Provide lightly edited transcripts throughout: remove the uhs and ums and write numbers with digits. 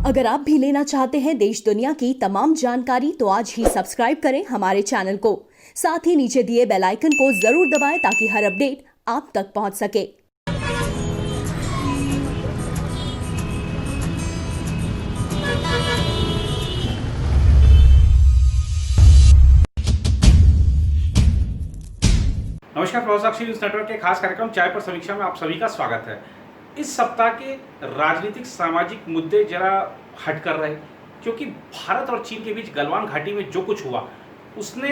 अगर आप भी लेना चाहते हैं देश दुनिया की तमाम जानकारी तो आज ही सब्सक्राइब करें हमारे चैनल को। साथ ही नीचे दिए बेल आइकन को जरूर दबाएं ताकि हर अपडेट आप तक पहुंच सके। नमस्कार, प्रभासाक्षी न्यूज नेटवर्क के खास कार्यक्रम चाय पर समीक्षा में आप सभी का स्वागत है। इस सप्ताह के राजनीतिक सामाजिक मुद्दे जरा हट कर रहे, क्योंकि भारत और चीन के बीच गलवान घाटी में जो कुछ हुआ उसने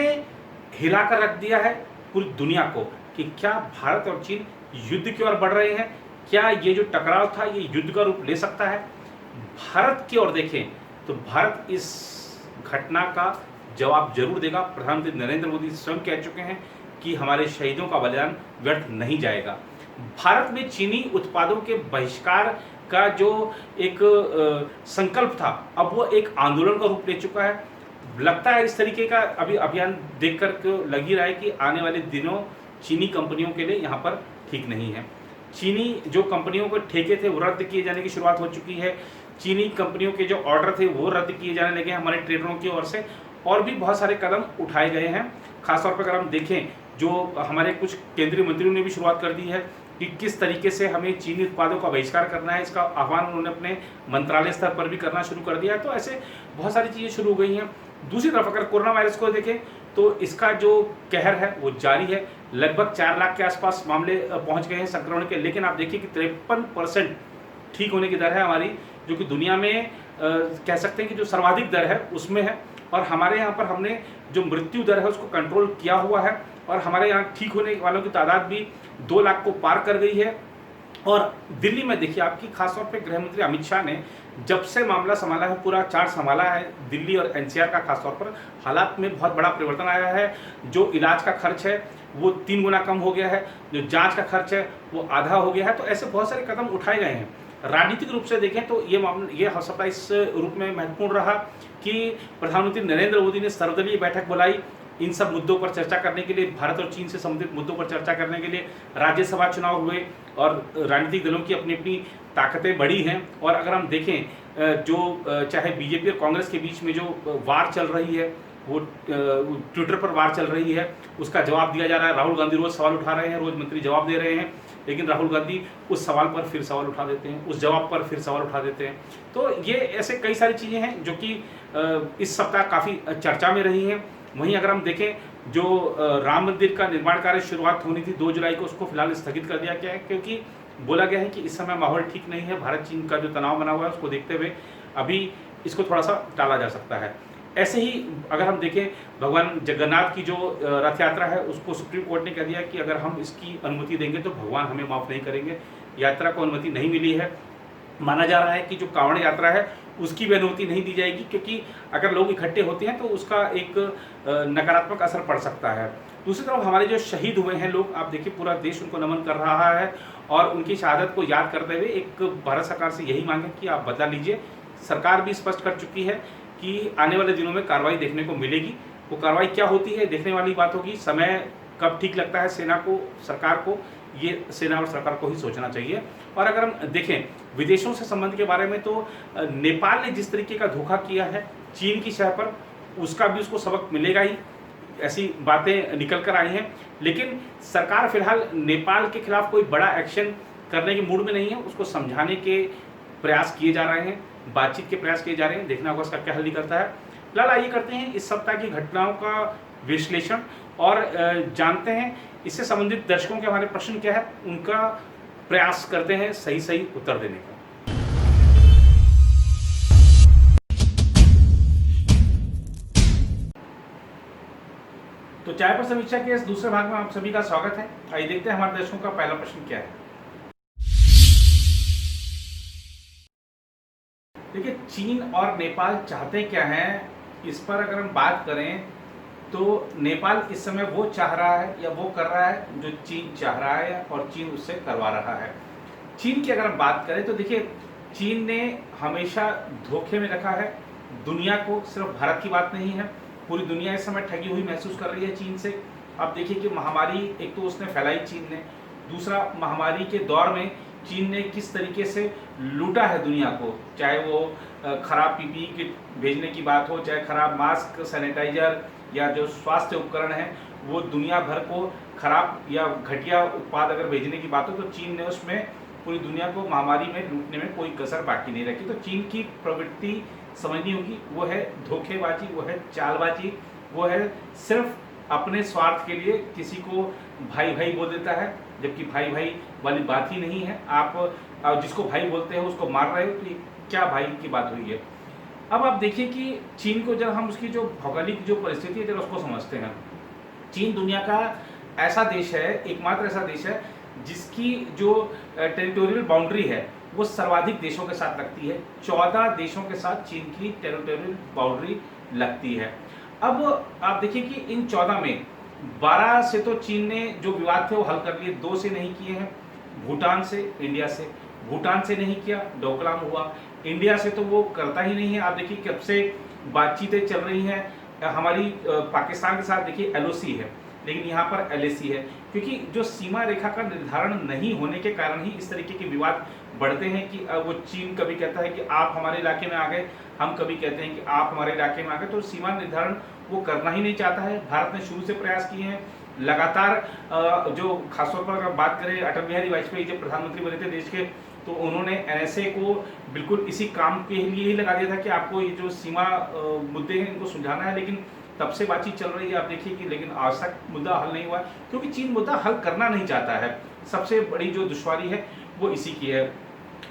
हिलाकर रख दिया है पूरी दुनिया को कि क्या भारत और चीन युद्ध की ओर बढ़ रहे हैं, क्या ये जो टकराव था ये युद्ध का रूप ले सकता है। भारत की ओर देखें तो भारत इस घटना का जवाब जरूर देगा। प्रधानमंत्री नरेंद्र मोदी स्वयं कह चुके हैं कि हमारे शहीदों का बलिदान व्यर्थ नहीं जाएगा। भारत में चीनी उत्पादों के बहिष्कार का जो एक संकल्प था अब वो एक आंदोलन का रूप ले चुका है। लगता है इस तरीके का अभी अभियान देखकर के लग ही रहा है कि आने वाले दिनों चीनी कंपनियों के लिए यहाँ पर ठीक नहीं है। चीनी जो कंपनियों को ठेके थे वो रद्द किए जाने की शुरुआत हो चुकी है। चीनी कंपनियों के जो ऑर्डर थे वो रद्द किए जाने लगे हैं हमारे ट्रेडरों की ओर से, और भी बहुत सारे कदम उठाए गए हैं। खासतौर पर अगर हम देखें जो हमारे कुछ केंद्रीय मंत्रियों ने भी शुरुआत कर दी है कि किस तरीके से हमें चीनी उत्पादों का बहिष्कार करना है, इसका आह्वान उन्होंने अपने मंत्रालय स्तर पर भी करना शुरू कर दिया है। तो ऐसे बहुत सारी चीज़ें शुरू हो गई हैं। दूसरी तरफ अगर कोरोना वायरस को देखें तो इसका जो कहर है वो जारी है। लगभग 4 लाख के आसपास मामले पहुंच गए हैं संक्रमण के, लेकिन आप देखिए कि 53% ठीक होने की दर है हमारी, जो कि दुनिया में कह सकते हैं कि जो सर्वाधिक दर है उसमें है। और हमारे यहाँ पर हमने जो मृत्यु दर है उसको कंट्रोल किया हुआ है, और हमारे यहाँ ठीक होने वालों की तादाद भी 2 लाख को पार कर गई है। और दिल्ली में देखिए आपकी खासतौर पे गृह मंत्री अमित शाह ने जब से मामला संभाला है, पूरा चार्ज संभाला है दिल्ली और एनसीआर का, खासतौर पर हालात में बहुत बड़ा परिवर्तन आया है। जो इलाज का खर्च है वो 3 गुना कम हो गया है, जो जांच का खर्च है वो आधा हो गया है। तो ऐसे बहुत सारे कदम उठाए गए हैं। राजनीतिक रूप से देखें तो ये सप्ताह इस रूप में महत्वपूर्ण रहा कि प्रधानमंत्री नरेंद्र मोदी ने सर्वदलीय बैठक बुलाई इन सब मुद्दों पर चर्चा करने के लिए, भारत और चीन से संबंधित मुद्दों पर चर्चा करने के लिए। राज्यसभा चुनाव हुए और राजनीतिक दलों की अपनी अपनी ताकतें बढ़ी हैं। और अगर हम देखें जो चाहे बीजेपी और कांग्रेस के बीच में जो वार चल रही है, वो ट्विटर पर वार चल रही है, उसका जवाब दिया जा रहा है। राहुल गांधी रोज सवाल उठा रहे हैं, रोज मंत्री जवाब दे रहे हैं, लेकिन राहुल गांधी उस सवाल पर फिर सवाल उठा देते हैं, उस जवाब पर फिर सवाल उठा देते हैं। तो ये ऐसे कई सारी चीज़ें हैं जो कि इस सप्ताह काफ़ी चर्चा में रही हैं। वहीं अगर हम देखें जो राम मंदिर का निर्माण कार्य शुरुआत होनी थी 2 जुलाई को, उसको फिलहाल स्थगित कर दिया गया है, क्योंकि बोला गया है कि इस समय माहौल ठीक नहीं है। भारत चीन का जो तनाव बना हुआ है उसको देखते हुए अभी इसको थोड़ा सा टाला जा सकता है। ऐसे ही अगर हम देखें भगवान जगन्नाथ की जो रथ यात्रा है उसको सुप्रीम कोर्ट ने कह दिया कि अगर हम इसकी अनुमति देंगे तो भगवान हमें माफ़ नहीं करेंगे। यात्रा को अनुमति नहीं मिली है। माना जा रहा है कि जो कांवड़ यात्रा है उसकी भी अनुमति नहीं दी जाएगी, क्योंकि अगर लोग इकट्ठे होते हैं तो उसका एक नकारात्मक असर पड़ सकता है। दूसरी तरफ हमारे जो शहीद हुए हैं लोग, आप देखिए पूरा देश उनको नमन कर रहा है, और उनकी शहादत को याद करते हुए एक भारत सरकार से यही मांग है कि आप बदला लीजिए। सरकार भी स्पष्ट कर चुकी है कि आने वाले दिनों में कार्रवाई देखने को मिलेगी। वो कार्रवाई क्या होती है देखने वाली बात होगी। समय कब ठीक लगता है सेना को, सरकार को, ये सेना और सरकार को ही सोचना चाहिए। और अगर हम देखें विदेशों से संबंध के बारे में तो नेपाल ने जिस तरीके का धोखा किया है चीन की शह पर, उसका भी उसको सबक मिलेगा ही। ऐसी बातें निकल कर आई हैं, लेकिन सरकार फिलहाल नेपाल के खिलाफ कोई बड़ा एक्शन करने के मूड में नहीं है। उसको समझाने के प्रयास किए जा रहे हैं, बातचीत के प्रयास किए जा रहे हैं। देखना होगा उसका क्या हल निकलता है। फिलहाल आइए करते हैं इस सप्ताह की घटनाओं का विश्लेषण और जानते हैं इससे संबंधित दर्शकों के हमारे प्रश्न क्या है, उनका प्रयास करते हैं सही सही उत्तर देने का। तो चाय पर समीक्षा के इस दूसरे भाग में आप सभी का स्वागत है। आइए देखते हैं हमारे दर्शकों का पहला प्रश्न क्या है। देखिए, चीन और नेपाल चाहते क्या हैं, इस पर अगर हम बात करें तो नेपाल इस समय वो चाह रहा है या वो कर रहा है जो चीन चाह रहा है, और चीन उससे करवा रहा है। चीन की अगर हम बात करें तो देखिए, चीन ने हमेशा धोखे में रखा है दुनिया को। सिर्फ भारत की बात नहीं है, पूरी दुनिया इस समय ठगी हुई महसूस कर रही है चीन से। अब देखिए कि महामारी एक तो उसने फैलाई चीन ने, दूसरा महामारी के दौर में चीन ने किस तरीके से लूटा है दुनिया को, चाहे वो खराब पीपीई किट भेजने की बात हो, चाहे खराब मास्क, सैनिटाइजर या जो स्वास्थ्य उपकरण हैं वो दुनिया भर को खराब या घटिया उत्पाद अगर भेजने की बात हो तो चीन ने उसमें पूरी दुनिया को महामारी में लूटने में कोई कसर बाकी नहीं रखी। तो चीन की प्रवृत्ति समझनी होगी, वो है धोखेबाजी, वो है चालबाजी, वो है सिर्फ अपने स्वार्थ के लिए किसी को भाई भाई बोल देता है, जबकि भाई भाई वाली बात ही नहीं है। आप जिसको भाई बोलते हो उसको मार रहे हो, तो ये क्या भाई की बात हुई है। अब आप देखिए कि चीन को जब हम उसकी जो भौगोलिक जो परिस्थिति है जब उसको समझते हैं, चीन दुनिया का ऐसा देश है, एकमात्र ऐसा देश है जिसकी जो टेरिटोरियल बाउंड्री है वो सर्वाधिक देशों के साथ लगती है। 14 देशों के साथ चीन की टेरिटोरियल बाउंड्री लगती है। अब आप देखिए कि इन 14 में 12 से तो चीन ने जो विवाद थे वो हल कर लिए, 2 से नहीं किए हैं, भूटान से, इंडिया से। भूटान से नहीं किया, डोकलाम हुआ। इंडिया से तो वो करता ही नहीं है। आप देखिए कब से बातचीतें चल रही हैं हमारी पाकिस्तान के साथ, देखिए एलओसी है लेकिन यहाँ पर एलएसी है, क्योंकि जो सीमा रेखा का निर्धारण नहीं होने के कारण ही इस तरीके के विवाद बढ़ते हैं कि वो चीन कभी कहता है कि आप हमारे इलाके में आ गए, हम कभी कहते हैं कि आप हमारे इलाके में आ गए। तो सीमा निर्धारण वो करना ही नहीं चाहता है। भारत ने शुरू से प्रयास किए हैं लगातार। जो खासतौर पर अगर बात करें अटल बिहारी वाजपेयी जब प्रधानमंत्री बने थे देश के, तो उन्होंने एनएसए को बिल्कुल इसी काम के लिए ही लगा दिया था कि आपको ये जो सीमा मुद्दे हैं इनको सुलझाना है। लेकिन तब से बातचीत चल रही है, आप देखिए कि लेकिन आज तक मुद्दा हल नहीं हुआ, क्योंकि चीन मुद्दा हल करना नहीं चाहता है। सबसे बड़ी जो दुश्वारी है वो इसी की है।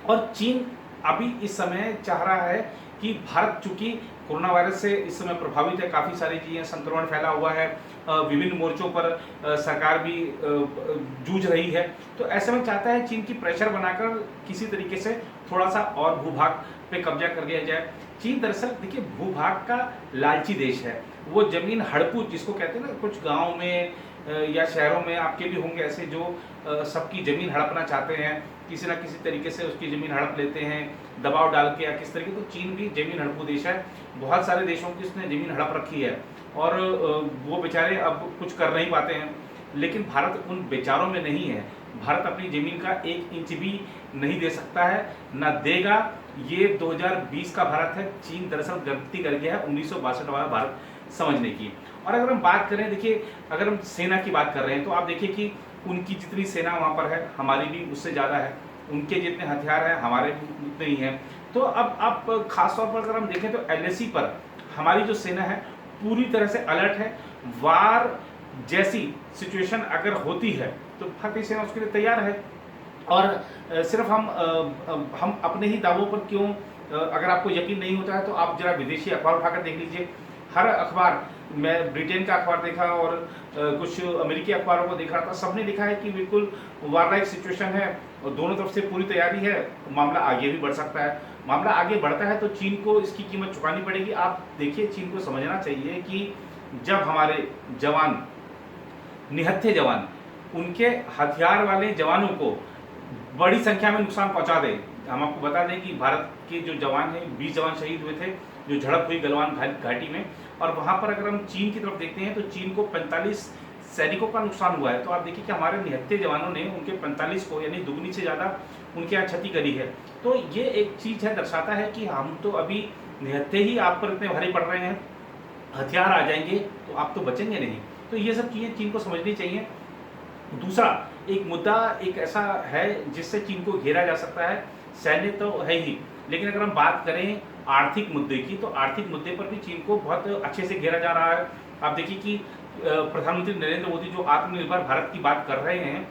और चीन अभी इस समय चाह रहा है कि भारत चूंकि कोरोना वायरस से इस समय प्रभावित है, काफ़ी सारी चीज़ें, संक्रमण फैला हुआ है, विभिन्न मोर्चों पर सरकार भी जूझ रही है, तो ऐसे में चाहता है चीन की प्रेशर बनाकर किसी तरीके से थोड़ा सा और भूभाग पे कब्जा कर लिया जाए। चीन दरअसल देखिए भूभाग का लालची देश है। वो जमीन हड़पू जिसको कहते हैं ना, कुछ गाँव में या शहरों में आपके भी होंगे ऐसे जो सबकी ज़मीन हड़पना चाहते हैं, किसी ना किसी तरीके से उसकी ज़मीन हड़प लेते हैं दबाव डाल के या किस तरीके। तो चीन भी ज़मीन हड़पू देश है, बहुत सारे देशों की उसने ज़मीन हड़प रखी है और वो बेचारे अब कुछ कर नहीं पाते हैं। लेकिन भारत उन बेचारों में नहीं है। भारत अपनी ज़मीन का 1 इंच भी नहीं दे सकता है, ना देगा। ये 2020 का भारत है। चीन दरअसल गलती कर गया है 1962 वाला भारत समझने की। और अगर हम बात करें, देखिए अगर हम सेना की बात कर रहे हैं तो आप देखिए कि उनकी जितनी सेना वहाँ पर है हमारी भी उससे ज़्यादा है, उनके जितने हथियार हैं हमारे भी उतने ही हैं। तो अब आप खासतौर पर अगर हम देखें तो एलएसी पर हमारी जो सेना है पूरी तरह से अलर्ट है। वार जैसी सिचुएशन अगर होती है तो भारतीय सेना उसके लिए तैयार है। और सिर्फ हम अपने ही दावों पर क्यों, अगर आपको यकीन नहीं होता है तो आप जरा विदेशी अखबार उठाकर देख लीजिए। हर अखबार, मैं ब्रिटेन का अखबार देखा और कुछ अमेरिकी अखबारों को देख रहा था, सबने लिखा है कि बिल्कुल वार लाइक सिचुएशन है और दोनों तरफ से पूरी तैयारी है, मामला आगे भी बढ़ सकता है। मामला आगे बढ़ता है तो चीन को इसकी कीमत चुकानी पड़ेगी। आप देखिए चीन को समझना चाहिए कि जब हमारे जवान, निहत्थे जवान, उनके हथियार वाले जवानों को बड़ी संख्या में नुकसान पहुंचा दे। हम आपको बता दें कि भारत के जो जवान हैं 20 जवान शहीद हुए थे जो झड़प हुई गलवान घाटी में। और वहाँ पर अगर हम चीन की तरफ देखते हैं तो चीन को 45 सैनिकों का नुकसान हुआ है। तो आप देखिए कि हमारे निहत्थे जवानों ने उनके 45 को, यानी दुगनी से ज़्यादा उनके यहाँ क्षति करी है। तो ये एक चीज़ है, दर्शाता है कि हम तो अभी निहत्थे ही आप पर इतने भारी पड़ रहे हैं, हथियार आ जाएंगे तो आप तो बचेंगे नहीं। तो ये सब चीज़ें चीन को समझनी चाहिए। दूसरा एक मुद्दा एक ऐसा है जिससे चीन को घेरा जा सकता है, सैन्य तो है ही, लेकिन अगर हम बात करें आर्थिक मुद्दे की तो आर्थिक मुद्दे पर भी चीन को बहुत अच्छे से घेरा जा रहा है। आप देखिए कि प्रधानमंत्री नरेंद्र मोदी जो आत्मनिर्भर भारत की बात कर रहे हैं,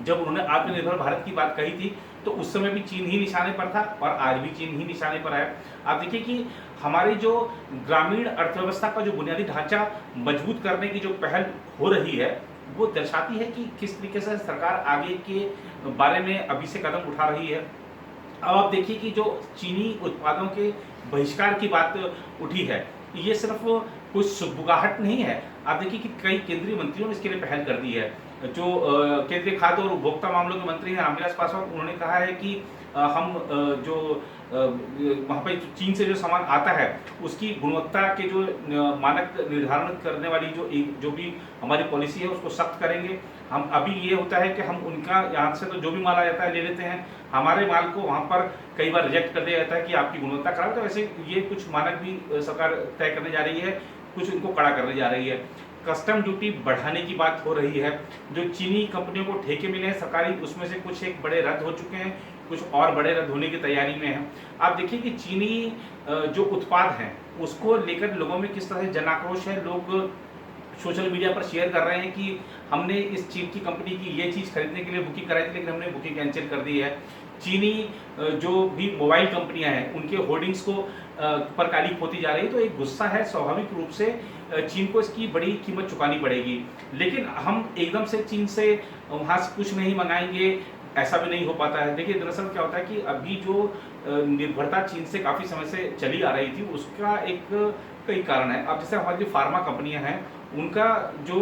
जब उन्होंने आत्मनिर्भर भारत की बात कही थी तो उस समय भी चीन ही निशाने पर था और आज भी चीन ही निशाने पर है। आप देखिए कि हमारी जो ग्रामीण अर्थव्यवस्था का जो बुनियादी ढांचा मजबूत करने की जो पहल हो रही है वो दर्शाती है कि किस तरीके से सरकार आगे के बारे में अभी से कदम उठा रही है। अब आप देखिए कि जो चीनी उत्पादों के बहिष्कार की बात उठी है, ये सिर्फ कुछ सुगबुगाहट नहीं है। आप देखिए कि कई केंद्रीय मंत्रियों ने इसके लिए पहल कर दी है। जो केंद्रीय खाद्य और उपभोक्ता मामलों के मंत्री हैं रामविलास पासवान, उन्होंने कहा है कि हम जो वहाँ पे चीन से जो सामान आता है उसकी गुणवत्ता के जो मानक निर्धारण करने वाली जो भी हमारी पॉलिसी है उसको सख्त करेंगे। हम अभी ये होता है कि हम उनका यहाँ से तो जो भी माल आ जाता है ले लेते हैं, हमारे माल को वहाँ पर कई बार रिजेक्ट कर दिया जाता है कि आपकी गुणवत्ता खराब है। तो वैसे ये कुछ मानक भी सरकार तय करने जा रही है, कुछ उनको कड़ा करने जा रही है। कस्टम ड्यूटी बढ़ाने की बात हो रही है। जो चीनी कंपनियों को ठेके मिले हैं सरकारी, उसमें से कुछ एक बड़े रद्द हो चुके हैं, कुछ और बड़े रद्द होने की तैयारी में हैं। आप देखिए कि चीनी जो उत्पाद हैं उसको लेकर लोगों में किस तरह से जन आक्रोश है। लोग सोशल मीडिया पर शेयर कर रहे हैं कि हमने इस चीन की कंपनी की ये चीज़ खरीदने के लिए बुकिंग कराई थी, लेकिन हमने बुकिंग कैंसिल कर दी है। चीनी जो भी मोबाइल कंपनियां हैं उनके होर्डिंग्स को पर काली पोती जा रही है। तो एक गुस्सा है, स्वाभाविक रूप से चीन को इसकी बड़ी कीमत चुकानी पड़ेगी। लेकिन हम एकदम से चीन से वहाँ से कुछ नहीं मंगाएंगे, ऐसा भी नहीं हो पाता है। देखिए दरअसल क्या होता है कि अभी जो निर्भरता चीन से काफ़ी समय से चली आ रही थी उसका कई कारण है। अब जैसे हमारी जो फार्मा कंपनियां हैं उनका जो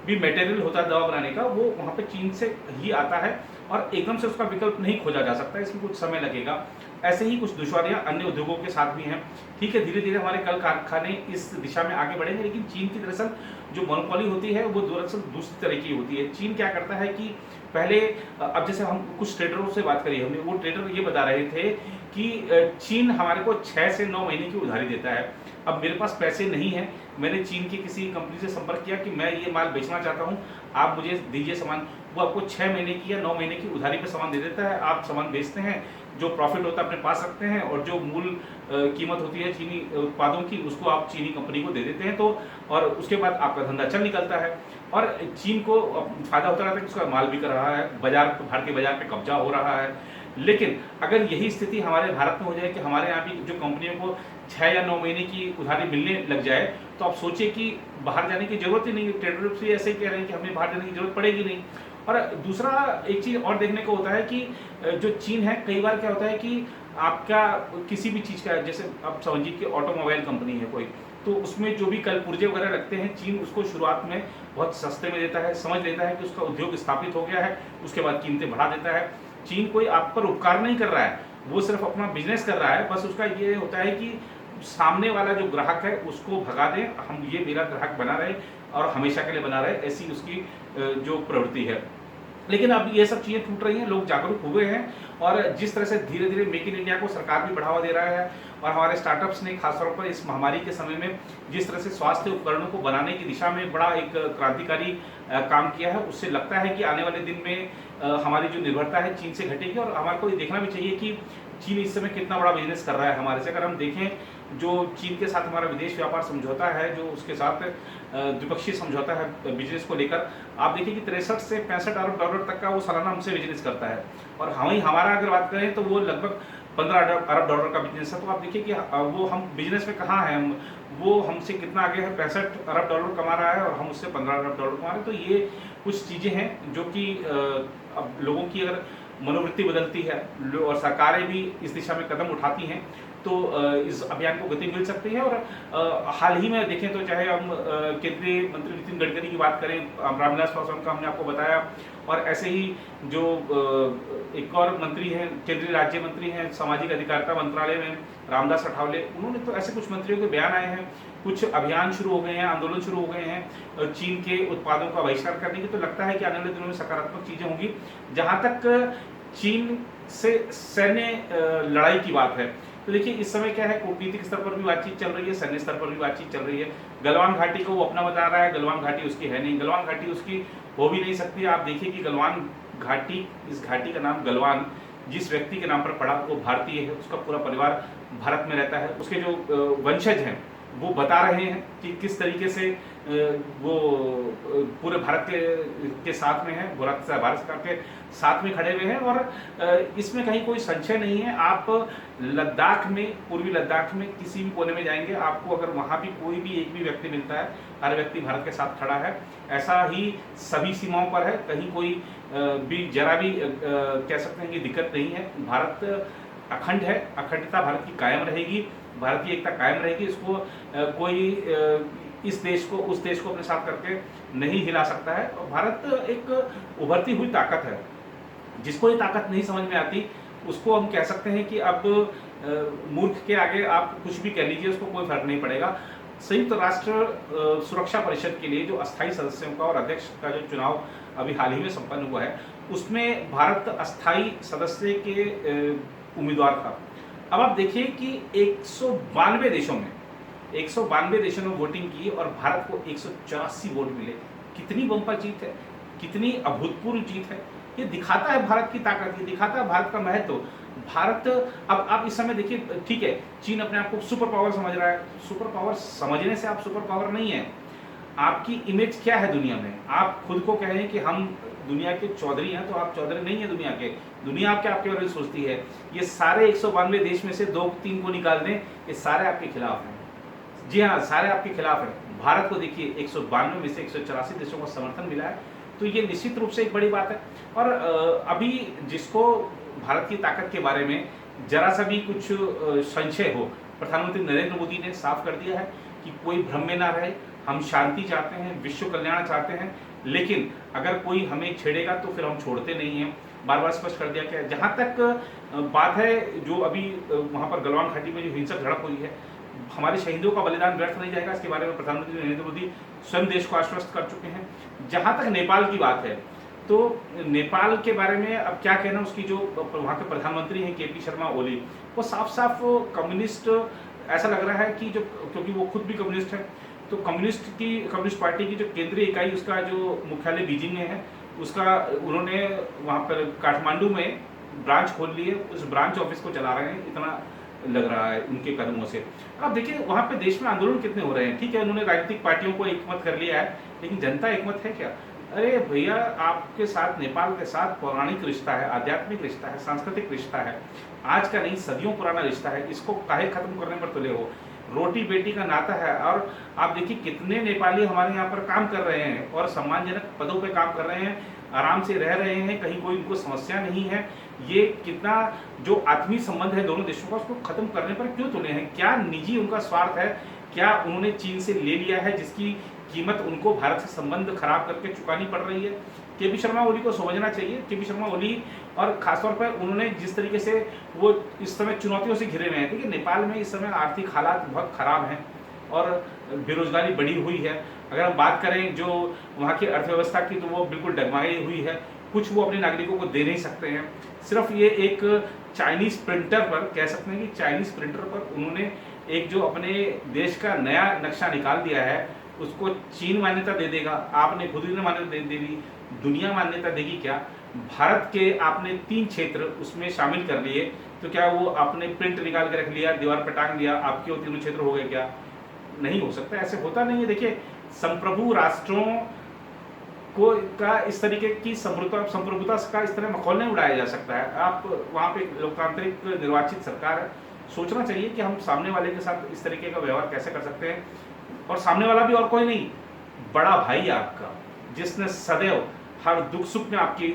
भी मटेरियल होता है दवा बनाने का वो वहाँ पे चीन से ही आता है और एकदम से उसका विकल्प नहीं खोजा जा सकता, इसमें कुछ समय लगेगा। ऐसे ही कुछ दुश्वारियां अन्य उद्योगों के साथ भी हैं। ठीक है, धीरे धीरे हमारे कल कारखाने इस दिशा में आगे बढ़ेंगे, लेकिन चीन की दरअसल जो मोनोपोली होती है वो दरअसल दूसरी तरह की होती है। चीन क्या करता है कि पहले अब जैसे हम कुछ ट्रेडरों से बात करी हमने, वो ट्रेडर ये बता रहे थे कि चीन हमारे को 6 से 9 महीने की उधारी देता है। अब मेरे पास पैसे नहीं है, मैंने चीन की किसी कंपनी से संपर्क किया कि मैं ये माल बेचना चाहता हूँ, आप मुझे दीजिए सामान। वो आपको 6 महीने की या 9 महीने की उधारी पे सामान दे देता है। आप सामान बेचते हैं, जो प्रॉफिट होता है अपने पास रखते हैं और जो मूल कीमत होती है चीनी उत्पादों की उसको आप चीनी कंपनी को दे देते हैं। तो और उसके बाद आपका धंधा चल निकलता है और चीन को फायदा होता रहता है कि उसका माल बिक रहा है, भारत के बाजार पे कब्जा हो रहा है। लेकिन अगर यही स्थिति हमारे भारत में हो जाए कि हमारे यहाँ भी जो कंपनियों को 6 या 9 महीने की उधारी मिलने लग जाए, तो आप सोचिए कि बाहर जाने की जरूरत ही नहीं है। ट्रेडर्स भी ऐसे ही कह रहे हैं कि हमें बाहर जाने की जरूरत पड़ेगी नहीं। और दूसरा एक चीज़ और देखने को होता है कि जो चीन है, कई बार क्या होता है कि आपका किसी भी चीज़ का, जैसे आप समझिए कि ऑटोमोबाइल कंपनी है कोई, तो उसमें जो भी कल पुर्जे वगैरह रखते हैं चीन उसको शुरुआत में बहुत सस्ते में देता है, समझ लेता है कि उसका उद्योग स्थापित हो गया है, उसके बाद कीमतें बढ़ा देता है। चीन कोई आप पर उपकार नहीं कर रहा है, वो सिर्फ अपना बिजनेस कर रहा है। बस उसका ये होता है कि सामने वाला जो ग्राहक है उसको भगा दें, हम ये मेरा ग्राहक बना रहे और हमेशा के लिए बना रहे, ऐसी उसकी जो प्रवृत्ति है। लेकिन अब ये सब चीज़ें टूट रही हैं, लोग जागरूक हुए हैं और जिस तरह से धीरे धीरे मेक इन इंडिया को सरकार भी बढ़ावा दे रहा है और हमारे स्टार्टअप्स ने खासतौर पर इस महामारी के समय में जिस तरह से स्वास्थ्य उपकरणों को बनाने की दिशा में बड़ा एक क्रांतिकारी काम किया है, उससे लगता है कि आने वाले दिन में हमारी जो निर्भरता है चीन से घटेगी। और हमारे को ये देखना भी चाहिए कि चीन इस समय कितना बड़ा बिजनेस कर रहा है हमारे से। अगर हम देखें जो चीन के साथ हमारा विदेश व्यापार समझौता है, जो उसके साथ द्विपक्षीय समझौता है बिजनेस को लेकर, आप देखिए कि 63 से 65 अरब डॉलर तक का वो सालाना हमसे बिजनेस करता है। और हमारा अगर बात करें तो वो लगभग 15 अरब डॉलर का बिजनेस है। तो आप देखिए कि वो हम बिजनेस में कहाँ हैं, वो हमसे कितना आगे है, 65 अरब डॉलर कमा रहा है और हम उससे 15 अरब डॉलर कमा रहे हैं। तो ये कुछ चीज़ें हैं जो कि अब लोगों की अगर मनोवृत्ति बदलती है और सरकारें भी इस दिशा में कदम उठाती हैं तो इस अभियान को गति मिल सकती है। और हाल ही में देखें तो चाहे हम केंद्रीय मंत्री नितिन गडकरी की बात करें, रामविलास पासवान का हमने आपको बताया, और ऐसे ही जो एक और मंत्री हैं, केंद्रीय राज्य मंत्री हैं सामाजिक अधिकारिता मंत्रालय में, रामदास अठावले, उन्होंने तो ऐसे कुछ मंत्रियों के बयान आए हैं, कुछ अभियान शुरू हो गए हैं, आंदोलन शुरू हो गए हैं चीन के उत्पादों का बहिष्कार करने की। तो लगता है कि आने वाले दिनों में सकारात्मक चीज़ें होंगी। जहाँ तक चीन से सैन्य लड़ाई की बात है तो देखिए इस समय क्या है, कूटनीतिक स्तर पर भी बातचीत चल रही है, सैन्य स्तर पर भी बातचीत चल रही है। गलवान घाटी को वो अपना बता रहा है, गलवान घाटी उसकी है नहीं, गलवान घाटी उसकी हो भी नहीं सकती। आप देखिए कि गलवान घाटी, इस घाटी का नाम गलवान जिस व्यक्ति के नाम पर पड़ा वो भारतीय है, उसका पूरा परिवार भारत में रहता है। उसके जो वंशज हैं वो बता रहे हैं कि किस तरीके से वो पूरे भारत के साथ में है, भारत सरकार के साथ में खड़े हुए हैं। और इसमें कहीं कोई संशय नहीं है। आप लद्दाख में, पूर्वी लद्दाख में किसी भी कोने में जाएंगे, आपको अगर वहाँ भी कोई भी एक भी व्यक्ति मिलता है, हर व्यक्ति भारत के साथ खड़ा है। ऐसा ही सभी सीमाओं पर है, कहीं कोई भी जरा भी कह सकते हैं कि दिक्कत नहीं है। भारत अखंड है, अखंडता भारत की कायम रहेगी, भारत की एकता कायम रहेगी। इसको कोई इस देश को उस देश को अपने साथ करके नहीं हिला सकता है। और भारत एक उभरती हुई ताकत है, जिसको ये ताकत नहीं समझ में आती उसको हम कह सकते हैं कि अब मूर्ख के आगे आप कुछ भी कह लीजिए, उसको कोई फर्क नहीं पड़ेगा। संयुक्त राष्ट्र सुरक्षा परिषद के लिए जो अस्थायी सदस्यों का और अध्यक्ष का जो चुनाव अभी हाल ही में संपन्न हुआ है, उसमें भारत अस्थायी सदस्य के उम्मीदवार था। अब आप देखिए कि 192 देशों में वोटिंग की और भारत को 184 वोट मिले। कितनी बम्पर जीत है, कितनी अभूतपूर्व जीत है। ये दिखाता है भारत की ताकत, ये दिखाता है भारत का महत्व। भारत, अब आप इस समय देखिए, ठीक है, चीन अपने आप को सुपर पावर समझ रहा है। सुपर पावर समझने से आप सुपर पावर नहीं है। आपकी इमेज क्या है दुनिया में? आप खुद को कहें कि हम दुनिया के चौधरी हैं, तो आप चौधरी नहीं है दुनिया के। दुनिया आपके बारे में सोचती है। ये सारे 192 देश में से 2-3 को निकाल दें, ये सारे आपके खिलाफ हैं। जी हाँ, सारे आपके खिलाफ हैं। भारत को देखिए 192 में से 184 देशों का समर्थन मिला है, तो ये निश्चित रूप से एक बड़ी बात है। और अभी जिसको भारत की ताकत के बारे में जरा सा भी कुछ संशय हो, प्रधानमंत्री नरेंद्र मोदी ने साफ कर दिया है कि कोई भ्रम में ना रहे। हम शांति चाहते हैं, विश्व कल्याण चाहते हैं, लेकिन अगर कोई हमें छेड़ेगा तो फिर हम छोड़ते नहीं हैं। बार बार स्पष्ट कर दिया गया। जहाँ तक बात है जो अभी वहाँ पर गलवान घाटी में जो हिंसक झड़प हुई है, हमारे शहीदों का बलिदान व्यर्थ नहीं जाएगा, इसके बारे में प्रधानमंत्री नरेंद्र मोदी स्वयं देश को आश्वस्त कर चुके हैं। जहाँ तक नेपाल की बात है, तो नेपाल के बारे में अब क्या कहना, उसकी जो वहाँ के प्रधानमंत्री हैं केपी शर्मा ओली, वो साफ साफ कम्युनिस्ट, ऐसा लग रहा है कि जो, क्योंकि वो खुद भी कम्युनिस्ट है, तो कम्युनिस्ट पार्टी की जो केंद्रीय इकाई, उसका जो मुख्यालय बीजिंग में है, उसका उन्होंने वहाँ पर काठमांडू में ब्रांच खोल ली है। उस ब्रांच ऑफिस को चला रहे हैं, इतना लग रहा है उनके कदमों से। अब देखिए वहाँ पे देश में आंदोलन कितने हो रहे हैं। ठीक है, उन्होंने राजनीतिक पार्टियों को एकमत कर लिया है, लेकिन जनता एकमत है क्या? अरे भैया, आपके साथ, नेपाल के साथ पौराणिक रिश्ता है, आध्यात्मिक रिश्ता है, सांस्कृतिक रिश्ता है, आज का नहीं सदियों पुराना रिश्ता है। इसको काहे खत्म करने पर तुले हो? रोटी बेटी का नाता है। और आप देखिए कितने नेपाली हमारे यहाँ पर काम कर रहे हैं और सम्मानजनक पदों पे काम कर रहे हैं, आराम से रह रहे हैं, कहीं कोई उनको समस्या नहीं है। ये कितना जो आत्मीय संबंध है दोनों देशों का, उसको खत्म करने पर क्यों तुले हैं? क्या निजी उनका स्वार्थ है? क्या उन्होंने चीन से ले लिया है जिसकी कीमत उनको भारत से संबंध खराब करके चुकानी पड़ रही है? केपी शर्मा ओली को समझना चाहिए। केपी शर्मा ओली, और खासतौर पर उन्होंने जिस तरीके से वो इस समय चुनौतियों से घिरे हुए हैं। देखिए नेपाल में इस समय आर्थिक हालात बहुत खराब हैं और बेरोजगारी बढ़ी हुई है। अगर हम बात करें जो वहाँ की अर्थव्यवस्था की, तो वो बिल्कुल डगमगाई हुई है। कुछ वो अपने नागरिकों को दे नहीं सकते हैं। सिर्फ ये एक चाइनीज प्रिंटर पर, कह सकते हैं कि चाइनीज प्रिंटर पर उन्होंने एक जो अपने देश का नया नक्शा निकाल दिया है, उसको चीन मान्यता दे देगा। आपने खुद ही ने मान्यता दे दी, दुनिया मान्यता देगी क्या? भारत के आपने 3 क्षेत्र उसमें शामिल कर लिए, तो क्या वो आपने प्रिंट निकाल के रख लिया, दीवार पर टांग दिया, आपके वो तीनों क्षेत्र हो गए क्या? नहीं हो सकता, ऐसे होता नहीं है। देखिए संप्रभु राष्ट्रों को का इस तरीके की संप्रभुता का इस तरह मखौल नहीं उड़ाया जा सकता है। आप वहाँ पे लोकतांत्रिक निर्वाचित सरकार है, सोचना चाहिए कि हम सामने वाले के साथ इस तरीके का व्यवहार कैसे कर सकते हैं। और सामने वाला भी और कोई नहीं, बड़ा भाई आपका, जिसने सदैव हर दुख सुख में आपकी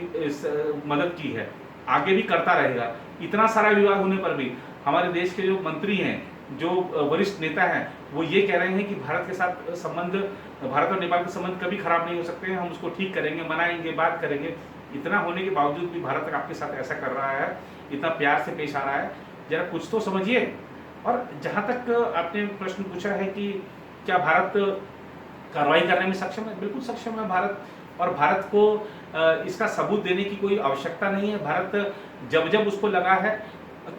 मदद की है, आगे भी करता रहेगा। इतना सारा विवाद होने पर भी हमारे देश के जो मंत्री हैं, जो वरिष्ठ नेता हैं, वो ये कह रहे हैं कि भारत के साथ संबंध, भारत और नेपाल के संबंध कभी खराब नहीं हो सकते हैं, हम उसको ठीक करेंगे, मनाएंगे, बात करेंगे। इतना होने के बावजूद भी भारत आपके साथ ऐसा कर रहा है, इतना प्यार से पेश आ रहा है, जरा कुछ तो समझिए। और जहाँ तक आपने प्रश्न पूछा है कि क्या भारत कार्रवाई करने में सक्षम है, बिल्कुल सक्षम है भारत। और भारत को इसका सबूत देने की कोई आवश्यकता नहीं है। भारत जब जब उसको लगा है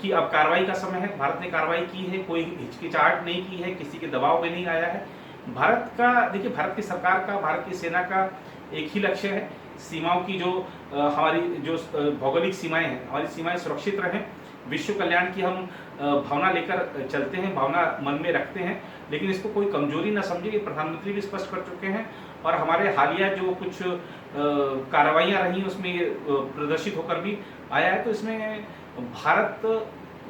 कि अब कार्रवाई का समय है, भारत ने कार्रवाई की है, कोई हिचकिचाहट नहीं की है, किसी के दबाव में नहीं आया है। भारत का, देखिए भारत की सरकार का, भारत की सेना का एक ही लक्ष्य है, सीमाओं की जो हमारी जो भौगोलिक सीमाएं हैं, हमारी सीमाएं सुरक्षित रहें। विश्व कल्याण की हम भावना लेकर चलते हैं, भावना मन में रखते हैं, लेकिन इसको कोई कमजोरी ना समझे, ये प्रधानमंत्री भी स्पष्ट कर चुके हैं। और हमारे हालिया जो कुछ कार्रवाइयाँ रही उसमें प्रदर्शित होकर भी आया है। तो इसमें भारत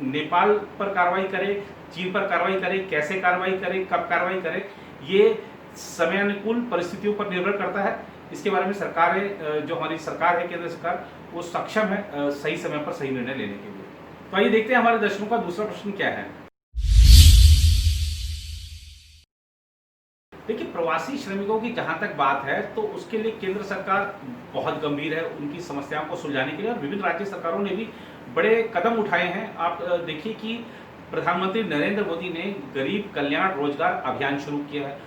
नेपाल पर कार्रवाई करे, चीन पर कार्रवाई करे, कैसे कार्रवाई करे, कब कार्रवाई करे, ये समयानुकूल परिस्थितियों पर निर्भर करता है। इसके बारे में सरकारें, जो हमारी सरकार है, केंद्र सरकार, वो सक्षम है सही समय पर सही निर्णय लेने के लिए। तो आइए देखते हैं हमारे दर्शकों का दूसरा प्रश्न क्या है। देखिए प्रवासी श्रमिकों की जहां तक बात है, तो उसके लिए केंद्र सरकार बहुत गंभीर है उनकी समस्याओं को सुलझाने के लिए, और विभिन्न राज्य सरकारों ने भी बड़े कदम उठाए हैं। आप देखिए कि प्रधानमंत्री नरेंद्र मोदी ने गरीब कल्याण रोजगार अभियान शुरू किया है।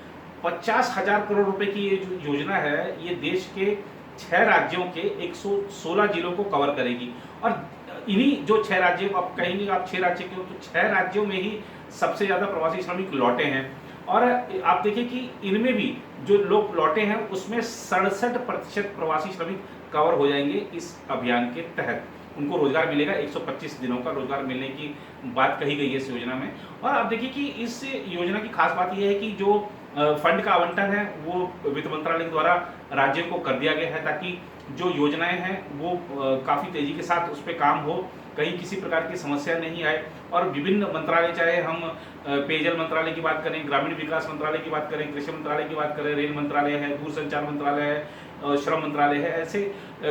50,000 करोड़ रुपए की ये जो योजना है, ये देश के 6 राज्यों के 116 जिलों को कवर करेगी। और इन्हीं जो 6 राज्यों, आप कहेंगे आप 6 राज्य के हो, तो 6 राज्यों में ही सबसे ज़्यादा प्रवासी श्रमिक लौटे हैं। और आप देखिए कि इनमें भी जो लोग लौटे हैं उसमें 67% प्रवासी श्रमिक कवर हो जाएंगे इस अभियान के तहत। उनको रोजगार मिलेगा, 125 दिनों का रोजगार मिलने की बात कही गई है इस योजना में। और आप देखिए कि इस योजना की खास बात यह है कि जो फंड का आवंटन है वो वित्त मंत्रालय द्वारा राज्यों को कर दिया गया है, ताकि जो योजनाएं हैं वो काफ़ी तेजी के साथ उस पर काम हो, कहीं किसी प्रकार की समस्या नहीं आए। और विभिन्न मंत्रालय, चाहे हम पेयजल मंत्रालय की बात करें, ग्रामीण विकास मंत्रालय की बात करें, कृषि मंत्रालय की बात करें, रेल मंत्रालय है, दूरसंचार मंत्रालय है, श्रम मंत्रालय है, ऐसे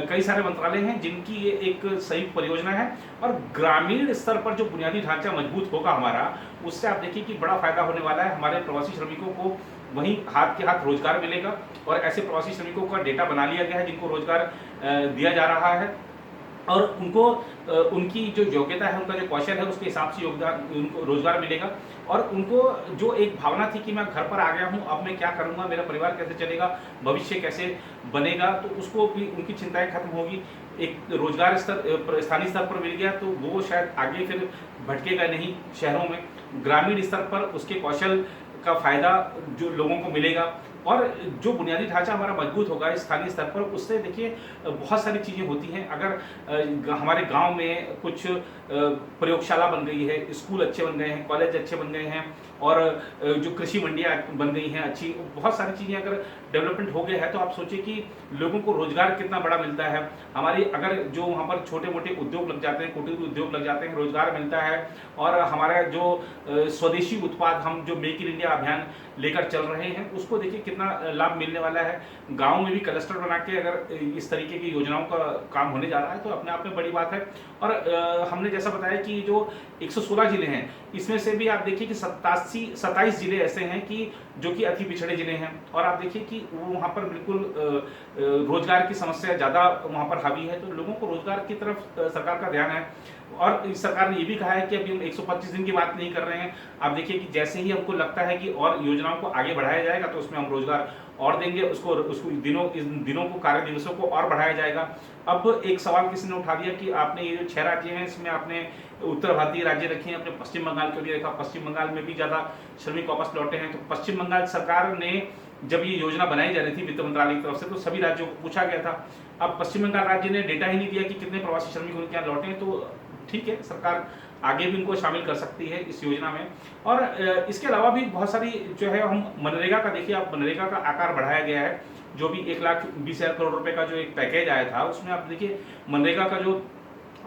कई सारे मंत्रालय हैं जिनकी ये एक संयुक्त परियोजना है। और ग्रामीण स्तर पर जो बुनियादी ढांचा मजबूत होगा हमारा, उससे आप देखिए कि बड़ा फायदा होने वाला है। हमारे प्रवासी श्रमिकों को वहीं हाथ के हाथ रोजगार मिलेगा। और ऐसे प्रवासी श्रमिकों का डेटा बना लिया गया है जिनको रोजगार दिया जा रहा है, और उनको उनकी जो योग्यता है, उनका जो कौशल है, उसके हिसाब से योगदान, उनको रोजगार मिलेगा। और उनको जो एक भावना थी कि मैं घर पर आ गया हूँ, अब मैं क्या करूँगा, मेरा परिवार कैसे चलेगा, भविष्य कैसे बनेगा, तो उसको भी उनकी चिंताएं खत्म होगी। एक रोजगार स्तर स्थानीय स्तर पर मिल गया तो वो शायद आगे फिर भटकेगा नहीं शहरों में। ग्रामीण स्तर पर उसके कौशल का फायदा जो लोगों को मिलेगा। और जो बुनियादी ढांचा हमारा मजबूत होगा स्थानीय स्तर पर, उससे देखिए बहुत सारी चीज़ें होती हैं। अगर हमारे गांव में कुछ प्रयोगशाला बन गई है, स्कूल अच्छे बन गए हैं, कॉलेज अच्छे बन गए हैं, और जो कृषि मंडियाँ बन गई हैं अच्छी, बहुत सारी चीज़ें अगर डेवलपमेंट हो गया है, तो आप सोचिए कि लोगों को रोजगार कितना बड़ा मिलता है। हमारी अगर जो वहाँ पर छोटे मोटे उद्योग लग जाते हैं, कुटीर उद्योग लग जाते हैं, रोजगार मिलता है। और हमारा जो स्वदेशी उत्पाद, हम जो मेक इन इंडिया अभियान लेकर चल रहे हैं, उसको देखिए कितना लाभ मिलने वाला है। गांव में भी क्लस्टर बना के अगर इस तरीके की योजनाओं का काम होने जा रहा है, तो अपने आप में बड़ी बात है। और हमने जैसा बताया कि जो 116 जिले हैं, इसमें से भी आप देखिए कि 27 जिले ऐसे हैं कि जो कि अति पिछड़े जिले हैं। और आप देखिए कि वो वहाँ पर बिल्कुल रोजगार की समस्या ज़्यादा वहाँ पर हावी है, तो लोगों को रोजगार की तरफ सरकार का ध्यान है। और इस सरकार ने ये भी कहा है कि अभी हम 125 दिन की बात नहीं कर रहे हैं। आप देखिए कि जैसे ही हमको लगता है कि और योजनाओं को आगे बढ़ाया जाएगा, तो उसमें हम रोजगार और देंगे, उसको इन दिनों को, कार्य दिवसों को और बढ़ाया जाएगा। अब एक सवाल किसी ने उठा दिया कि आपने ये जो 6 राज्य हैं, इसमें आपने उत्तर भारतीय राज्य रखे हैं, अपने पश्चिम बंगाल को भी रखा, पश्चिम बंगाल में भी ज़्यादा श्रमिक वापस लौटे हैं। तो पश्चिम बंगाल सरकार ने जब ये योजना बनाई जा रही थी वित्त मंत्रालय की तरफ से, तो सभी राज्यों को पूछा गया था। अब पश्चिम बंगाल राज्य ने डेटा ही नहीं दिया कि कितने प्रवासी श्रमिक उनके यहाँ लौटे हैं, तो ठीक है, सरकार आगे भी इनको शामिल कर सकती है इस योजना में। और इसके अलावा भी बहुत सारी जो है, हम मनरेगा का देखिए, आप मनरेगा का आकार बढ़ाया गया है। जो भी 1,20,000 करोड़ रुपए का जो एक पैकेज आया था, उसमें आप देखिए मनरेगा का जो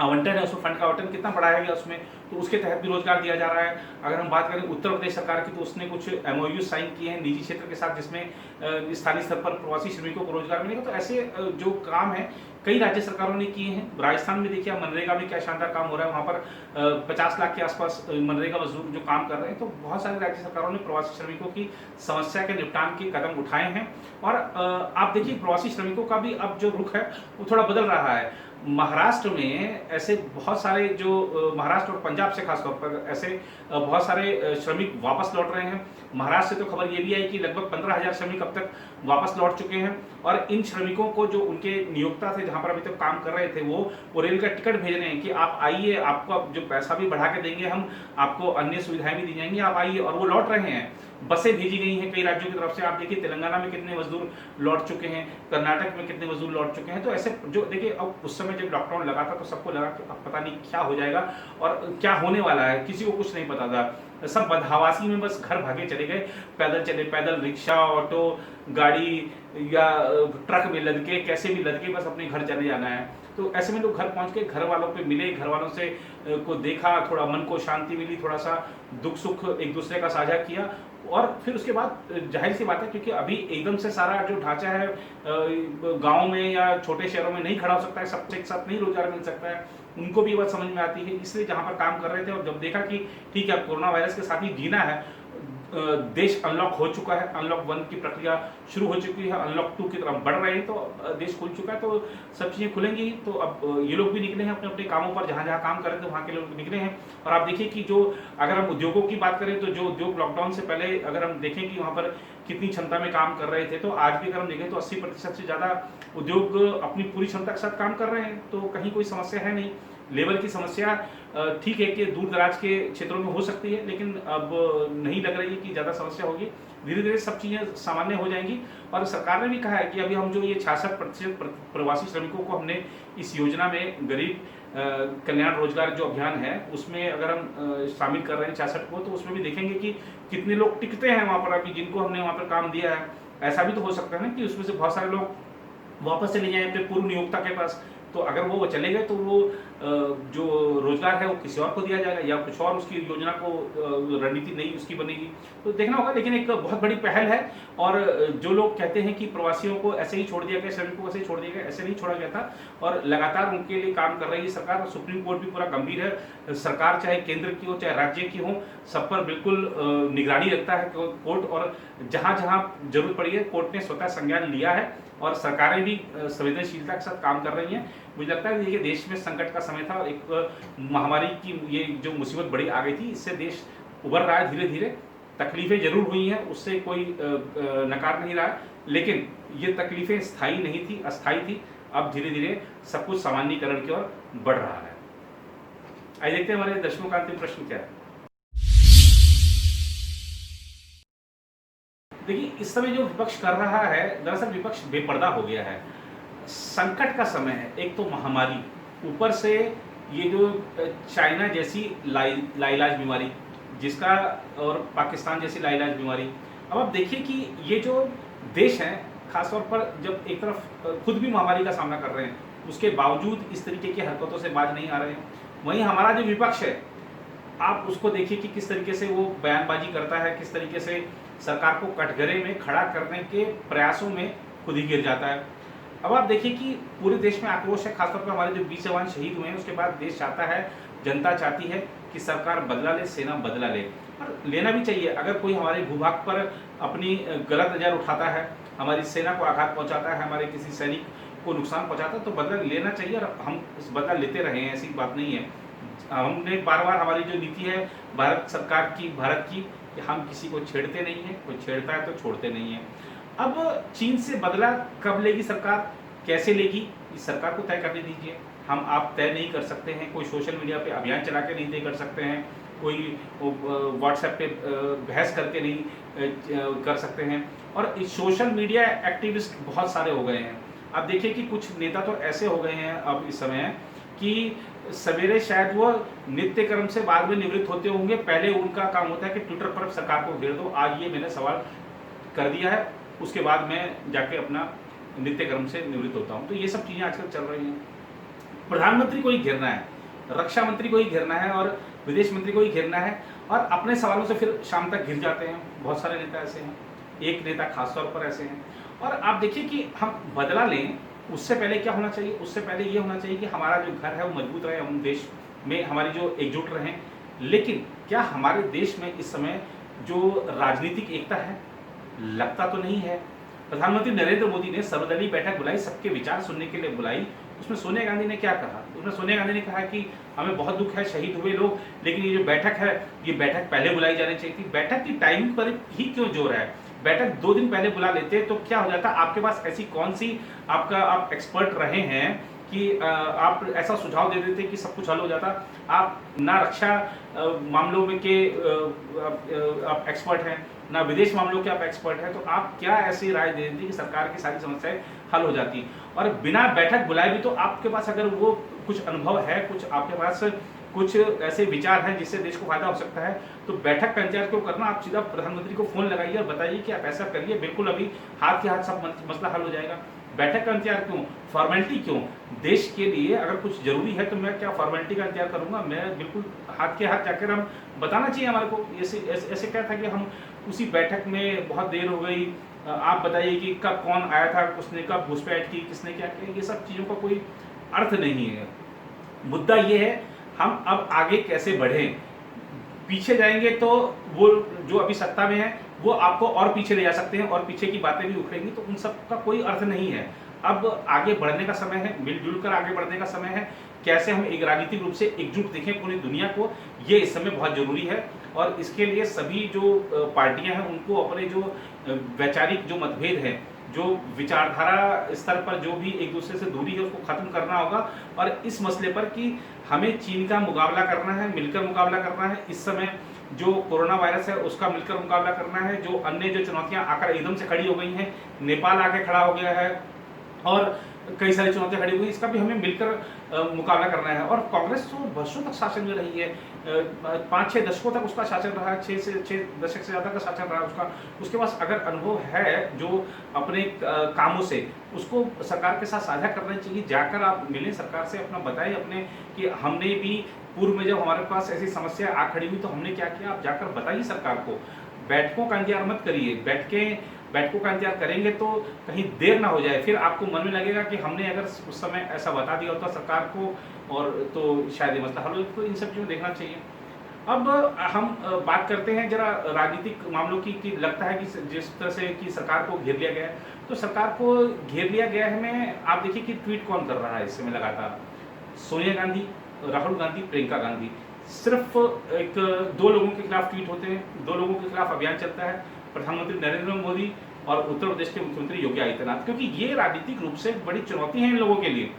आवंटन है, उसमें फंड का आवंटन कितना बढ़ाया गया उसमें, तो उसके तहत भी रोजगार दिया जा रहा है। अगर हम बात करें उत्तर प्रदेश सरकार की, तो उसने कुछ MOU साइन किए हैं निजी क्षेत्र के साथ, जिसमें स्थानीय स्तर पर प्रवासी श्रमिकों को रोजगार मिलेगा। तो ऐसे जो काम है कई राज्य सरकारों ने किए हैं। राजस्थान में देखिए मनरेगा में क्या शानदार काम हो रहा है, वहाँ पर 50 लाख के आसपास मनरेगा मजदूर जो काम कर रहे हैं। तो बहुत सारे राज्य सरकारों ने प्रवासी श्रमिकों की समस्या के निपटान के कदम उठाए हैं। और आप देखिए प्रवासी श्रमिकों का भी अब जो रुख है वो थोड़ा बदल रहा है। महाराष्ट्र में ऐसे बहुत सारे जो महाराष्ट्र और पंजाब से खासतौर पर ऐसे बहुत सारे श्रमिक वापस लौट रहे हैं। महाराष्ट्र से तो खबर ये भी आई कि लगभग 15,000 श्रमिक अब तक वापस लौट चुके हैं। और इन श्रमिकों को जो उनके नियोक्ता थे, जहां पर अभी तक काम कर रहे थे, वो रेल का टिकट भेज रहे हैं कि आप आइए, आपको जो पैसा भी बढ़ा के देंगे, हम आपको अन्य सुविधाएं भी दी जाएंगी, आप आइए। और वो लौट रहे हैं। बसें भेजी गई हैं कई राज्यों की तरफ से। आप देखिए तेलंगाना में कितने मजदूर लौट चुके हैं, कर्नाटक में कितने मजदूर लौट चुके हैं। तो ऐसे जो देखिए, अब उस समय जब लॉकडाउन लगा था तो सबको लगा कि अब पता नहीं क्या हो जाएगा और क्या होने वाला है, किसी को कुछ नहीं पता था। सब बदहवासी में बस घर भागे चले गए, पैदल चले, पैदल, रिक्शा, ऑटो, गाड़ी या ट्रक में लद के, कैसे भी लद के बस अपने घर चले जाना है। तो ऐसे में लोग घर पहुंच के घर वालों पे मिले, घर वालों से को देखा, थोड़ा मन को शांति मिली, थोड़ा सा दुख सुख एक दूसरे का साझा किया। और फिर उसके बाद जाहिर सी बात है, क्योंकि अभी एकदम से सारा जो ढांचा है गाँव में या छोटे शहरों में नहीं खड़ा हो सकता है, सबसे एक साथ नहीं रोजगार मिल सकता है, उनको भी बात समझ में आती है। इसलिए जहाँ पर काम कर रहे थे और जब देखा कि ठीक है अब कोरोना वायरस के साथ ही जीना है, देश अनलॉक हो चुका है, अनलॉक 1 की प्रक्रिया शुरू हो चुकी है, अनलॉक 2 की तरफ बढ़ रहे हैं, तो देश खुल चुका है, तो सब चीज़ें खुलेंगी। तो अब ये लोग भी निकले हैं अपने अपने कामों पर, जहाँ जहाँ काम कर रहे थे वहाँ के लोग निकले हैं। और आप देखिए कि जो अगर हम उद्योगों की बात करें, तो जो उद्योग लॉकडाउन से पहले अगर हम देखें कि वहाँ पर कितनी क्षमता में काम कर रहे थे, तो आज भी अगर हम देखें तो 80% से ज़्यादा उद्योग अपनी पूरी क्षमता के साथ काम कर रहे हैं, तो कहीं कोई समस्या है नहीं। लेबर की समस्या ठीक है कि दूर दराज के क्षेत्रों में हो सकती है, लेकिन अब नहीं लग रही है कि ज़्यादा समस्या होगी। धीरे धीरे सब चीज़ें सामान्य हो जाएंगी। और सरकार ने भी कहा है कि अभी हम जो ये 66% प्रवासी श्रमिकों को हमने इस योजना में गरीब कल्याण रोजगार जो अभियान है उसमें अगर हम शामिल कर रहे हैं 66 को, तो उसमें भी देखेंगे कि कितने लोग टिकते हैं वहाँ पर अभी, जिनको हमने वहाँ पर काम दिया है। ऐसा भी तो हो सकता है ना कि उसमें से बहुत सारे लोग वापस चले जाएं अपने पूर्व नियोक्ता के पास, तो अगर वो चले गए तो वो जो रोजगार है वो किसी और को दिया जाएगा, या कुछ और उसकी योजना को रणनीति नई उसकी बनेगी, तो देखना होगा। लेकिन एक बहुत बड़ी पहल है। और जो लोग कहते हैं कि प्रवासियों को ऐसे ही छोड़ दिया गया, श्रमिकों को ऐसे ही छोड़ दिया गया, ऐसे नहीं छोड़ा गया था, और लगातार उनके लिए काम कर रही है सरकार। और सुप्रीम कोर्ट भी पूरा गंभीर है, सरकार चाहे केंद्र की हो चाहे राज्य की हो, सब पर बिल्कुल निगरानी रखता है कोर्ट। और जहाँ जहाँ जरूरत पड़ी है कोर्ट ने स्वतः संज्ञान लिया है, और सरकारें भी संवेदनशीलता के साथ काम कर रही हैं। मुझे लगता है कि देश में संकट का समय था, एक महामारी की ये जो मुसीबत बड़ी आ गई थी, इससे देश उभर रहा है धीरे धीरे। तकलीफें जरूर हुई हैं, उससे कोई नकार नहीं रहा, लेकिन ये तकलीफें स्थायी नहीं थी, अस्थायी थी। अब धीरे धीरे सब कुछ सामान्यीकरण की ओर बढ़ रहा है। आइए देखते हैं हमारे दर्शकों का अंतिम प्रश्न क्या है। देखिए, इस समय जो विपक्ष कर रहा है, दरअसल विपक्ष बेपर्दा हो गया है। संकट का समय है, एक तो महामारी, ऊपर से ये जो चाइना जैसी लाइलाज बीमारी जिसका, और पाकिस्तान जैसी लाइलाज बीमारी। अब आप देखिए कि ये जो देश हैं, खासतौर पर जब एक तरफ खुद भी महामारी का सामना कर रहे हैं, उसके बावजूद इस तरीके की हरकतों से बाज नहीं आ रहे हैं। वहीं हमारा जो विपक्ष है, आप उसको देखिए कि किस तरीके से वो बयानबाजी करता है, किस तरीके से सरकार को कटघरे में खड़ा करने के प्रयासों में खुद ही गिर जाता है। अब आप देखिए कि पूरे देश में आक्रोश है, खासतौर पर हमारे जो 20 जवान शहीद हुए हैं, उसके बाद देश चाहता है, जनता चाहती है कि सरकार बदला ले, सेना बदला ले, और लेना भी चाहिए। अगर कोई हमारे भूभाग पर अपनी गलत नज़र उठाता है, हमारी सेना को आघात पहुंचाता है, हमारे किसी सैनिक को नुकसान पहुंचाता है, तो बदला लेना चाहिए, और हम इस बदला लेते रहे हैं, ऐसी बात नहीं है। हमने बार बार, हमारी जो नीति है भारत सरकार की, भारत की, कि हम किसी को छेड़ते नहीं हैं, कोई छेड़ता है तो छोड़ते नहीं हैं। अब चीन से बदला कब लेगी सरकार, कैसे लेगी, इस सरकार को तय करने दीजिए। हम आप तय नहीं कर सकते हैं, कोई सोशल मीडिया पे अभियान चला के नहीं तय कर सकते हैं, कोई व्हाट्सएप पे बहस करके नहीं कर सकते हैं। और सोशल मीडिया एक्टिविस्ट बहुत सारे हो गए हैं। आप देखिए कि कुछ नेता तो ऐसे हो गए हैं अब इस समय कि सवेरे शायद वो नित्य कर्म से बाद में निवृत्त होते होंगे, पहले उनका काम होता है कि ट्विटर पर सरकार को घेर दो, आज ये मैंने सवाल कर दिया है, उसके बाद मैं जाके अपना नित्य कर्म से निवृत्त होता हूँ। तो ये सब चीज़ें आजकल चल रही हैं। प्रधानमंत्री को ही घेरना है, रक्षा मंत्री को ही घेरना है, और विदेश मंत्री को ही घेरना है, और अपने सवालों से फिर शाम तक घिर जाते हैं। बहुत सारे नेता ऐसे हैं, एक नेता खासतौर पर ऐसे हैं। और आप देखिए कि हम बदला लें, उससे पहले क्या होना चाहिए, उससे पहले ये होना चाहिए कि हमारा जो घर है वो मजबूत रहे, हम देश में हमारी जो एकजुट रहें। लेकिन क्या हमारे देश में इस समय जो राजनीतिक एकता है, लगता तो नहीं है। प्रधानमंत्री नरेंद्र मोदी ने सर्वदलीय बैठक बुलाई, सबके विचार सुनने के लिए बुलाई। उसमें सोनिया गांधी ने क्या कहा, उसमें सोनिया गांधी ने कहा कि हमें बहुत दुख है, शहीद हुए लोग, लेकिन ये जो बैठक है, ये बैठक पहले बुलाई जानी चाहिए थी। बैठक की टाइमिंग पर ही क्यों जोर है, बैठक 2 दिन पहले बुला लेते तो क्या हो जाता। आपके पास ऐसी कौन सी आप एक्सपर्ट रहे हैं कि आप ऐसा सुझाव दे देते कि सब कुछ हल हो जाता। आप ना रक्षा मामलों में के आप एक्सपर्ट हैं, ना विदेश मामलों के आप एक्सपर्ट हैं, तो आप क्या ऐसी राय दे देती कि सरकार की सारी समस्याएं हल हो जाती। और बिना बैठक बुलाए भी तो आपके पास अगर वो कुछ अनुभव है, कुछ आपके पास कुछ ऐसे विचार हैं जिससे देश को फायदा हो सकता है, तो बैठक का इंतजार क्यों करना। आप सीधा प्रधानमंत्री को फोन लगाइए और बताइए कि आप ऐसा करिए, बिल्कुल अभी हाथ के हाथ सब मसला हल हो जाएगा। बैठक का इंतजार क्यों, फॉर्मेलिटी क्यों। देश के लिए अगर कुछ जरूरी है तो मैं क्या फॉर्मेलिटी का इंतजार करूंगा, मैं बिल्कुल हाथ के हाथ जाकर हम बताना चाहिए हमारे को। ऐसे क्या था कि हम उसी बैठक में बहुत देर हो गई, आप बताइए कि कब कौन आया था, उसने कब घुसपैठ की, किसने क्या किया, ये सब चीज़ों का कोई अर्थ नहीं है। मुद्दा ये है हम अब आगे कैसे बढ़ें। पीछे जाएंगे तो वो जो अभी सत्ता में है वो आपको और पीछे ले जा सकते हैं और पीछे की बातें भी उखड़ेंगी, तो उन सब का कोई अर्थ नहीं है। अब आगे बढ़ने का समय है, मिलजुल कर आगे बढ़ने का समय है। कैसे हम एक राजनीतिक रूप से एकजुट दिखें पूरी दुनिया को, ये इस समय बहुत जरूरी है। और इसके लिए सभी जो पार्टियां हैं उनको अपने जो वैचारिक जो मतभेद है, जो विचारधारा स्तर पर जो भी एक दूसरे से दूरी है, उसको खत्म करना होगा। और इस मसले पर कि हमें चीन का मुकाबला करना है, मिलकर मुकाबला करना है। इस समय जो कोरोना वायरस है उसका मिलकर मुकाबला करना है। जो अन्य जो चुनौतियां आकर एकदम से खड़ी हो गई हैं, नेपाल आके खड़ा हो गया है और कई सारी चुनौतियां खड़ी हुई, इसका भी हमें मिलकर मुकाबला करना है। और कांग्रेस तो वर्षों तक शासन में रही है, 5-6 दशकों तक उसका शासन रहा है, 6 दशक से ज़्यादा का शासन रहा है उसका। उसके पास अगर अनुभव है जो अपने कामों से, उसको सरकार के साथ साझा करना चाहिए। जाकर आप मिलें सरकार से, अपना बताएं अपने कि हमने भी पूर्व में जब हमारे पास ऐसी समस्या आ खड़ी हुई तो हमने क्या किया। आप जाकर बताइए सरकार को, बैठकों का इंतजार मत करिए। बैठकों का इंतजार करेंगे तो कहीं देर ना हो जाए, फिर आपको मन में लगेगा कि हमने अगर उस समय ऐसा बता दिया होता सरकार को और तो शायद ये मसला हल हो। तो इन सब चीज़ों देखना चाहिए। अब हम बात करते हैं जरा राजनीतिक मामलों की कि लगता है कि जिस तरह से कि सरकार को घेर लिया गया है, तो सरकार को घेर लिया गया है में आप देखिए कि ट्वीट कौन कर रहा है इस समय लगातार। सोनिया गांधी, राहुल गांधी, प्रियंका गांधी। सिर्फ 2 लोगों के खिलाफ ट्वीट होते हैं, 2 लोगों के खिलाफ अभियान चलता है, प्रधानमंत्री नरेंद्र मोदी और उत्तर प्रदेश के मुख्यमंत्री योगी आदित्यनाथ। क्योंकि ये राजनीतिक रूप से बड़ी चुनौती है इन लोगों के लिए।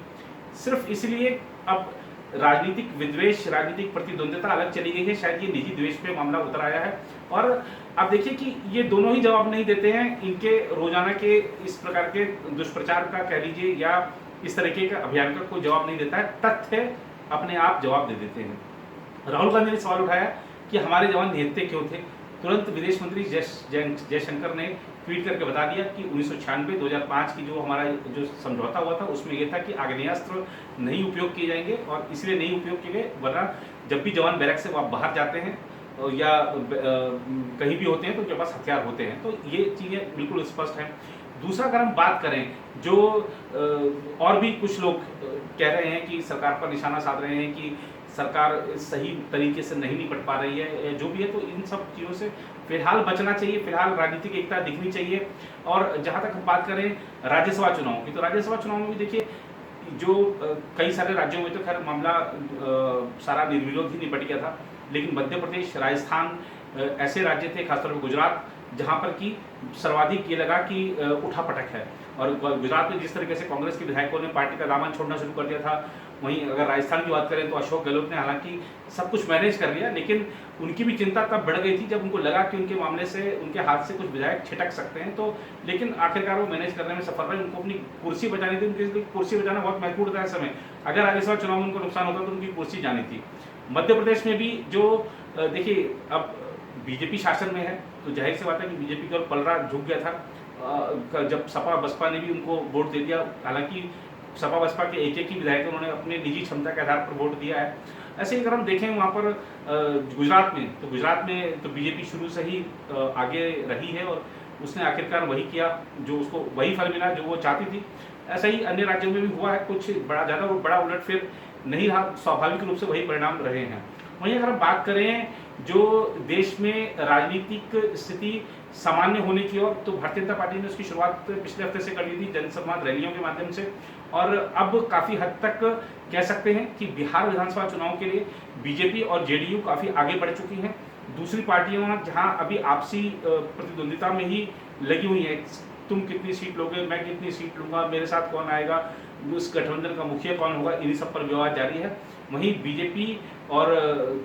सिर्फ इसलिए अब राजनीतिक विद्वेष, राजनीतिक प्रतिद्वंद्विता अलग चली गई है, शायद ये निजी द्वेष पे मामला उतर आया है। और आप देखिए कि ये दोनों ही जवाब नहीं देते हैं इनके रोजाना के इस प्रकार के दुष्प्रचार का कह लीजिए या इस तरीके का अभियान का कोई जवाब नहीं देता है। तथ्य अपने आप जवाब दे देते हैं। राहुल गांधी ने सवाल उठाया कि हमारे जवान निहत्थे क्यों थे। तुरंत विदेश मंत्री जयशंकर ने ट्वीट करके बता दिया कि 1996-2005 की जो हमारा जो समझौता हुआ था उसमें यह था कि आग्नेयास्त्र नहीं उपयोग किए जाएंगे, और इसलिए नहीं उपयोग किए गए वरना जब भी जवान बैरक से बाहर जाते हैं या कहीं भी होते हैं तो उनके पास हथियार होते हैं। तो ये चीज़ें बिल्कुल स्पष्ट हैं। दूसरा अगर हम बात करें, जो और भी कुछ लोग कह रहे हैं कि सरकार पर निशाना साध रहे हैं कि सरकार सही तरीके से नहीं निपट पा रही है, जो भी है, तो इन सब चीज़ों से फिलहाल बचना चाहिए। फिलहाल राजनीतिक एकता दिखनी चाहिए। और जहाँ तक हम बात करें राज्यसभा चुनाव की, तो राज्यसभा चुनाव में भी देखिए जो कई सारे राज्यों में तो खैर मामला सारा निर्विरोध ही निपट गया था, लेकिन मध्य प्रदेश, राजस्थान ऐसे राज्य थे, खासतौर पर गुजरात, जहाँ पर कि सर्वाधिक ये लगा कि उठापटक है। और गुजरात में जिस तरीके से कांग्रेस के विधायकों ने पार्टी का दामन छोड़ना शुरू कर दिया था, वहीं अगर राजस्थान की बात करें तो अशोक गहलोत ने हालांकि सब कुछ मैनेज कर लिया, लेकिन उनकी भी चिंता तब बढ़ गई थी जब उनको लगा कि उनके मामले से, उनके हाथ से कुछ विधायक छिटक सकते हैं। तो लेकिन आखिरकार वो मैनेज करने में सफल रहे। उनको अपनी कुर्सी बचानी थी, उनकी कुर्सी बचाना बहुत महत्वपूर्ण था इस समय। अगर राज्यसभा चुनाव में उनको नुकसान होता तो उनकी कुर्सी जानी थी। मध्य प्रदेश में भी जो देखिए अब बीजेपी शासन में है तो जाहिर सी बात है कि बीजेपी की ओर पलड़ा झुक गया था जब सपा बसपा ने भी उनको वोट दे दिया। हालांकि सपा बसपा के एक ही विधायक उन्होंने अपने निजी क्षमता के आधार पर वोट दिया है। ऐसे ही अगर हम देखें वहाँ पर गुजरात में तो बीजेपी शुरू से ही आगे रही है और उसने आखिरकार वही किया जो उसको वही फल मिला जो वो चाहती थी। ऐसा ही अन्य राज्यों में भी हुआ है, कुछ बड़ा उलटफेर नहीं रहा, स्वाभाविक रूप से वही परिणाम रहे हैं। वहीं अगर हम बात करें जो देश में राजनीतिक स्थिति सामान्य होने की ओर, तो भारतीय जनता पार्टी ने उसकी शुरुआत पिछले हफ्ते से कर दी थी जनसंवाद रैलियों के माध्यम से, और अब काफ़ी हद तक कह सकते हैं कि बिहार विधानसभा चुनाव के लिए बीजेपी और जेडीयू काफ़ी आगे बढ़ चुकी हैं। दूसरी पार्टियां जहां अभी आपसी प्रतिद्वंदिता में ही लगी हुई हैं, तुम कितनी सीट लोगे, मैं कितनी सीट लूंगा, मेरे साथ कौन आएगा, उस गठबंधन का मुखिया कौन होगा, इन्हीं सब पर विवाद जारी है। वहीं बीजेपी और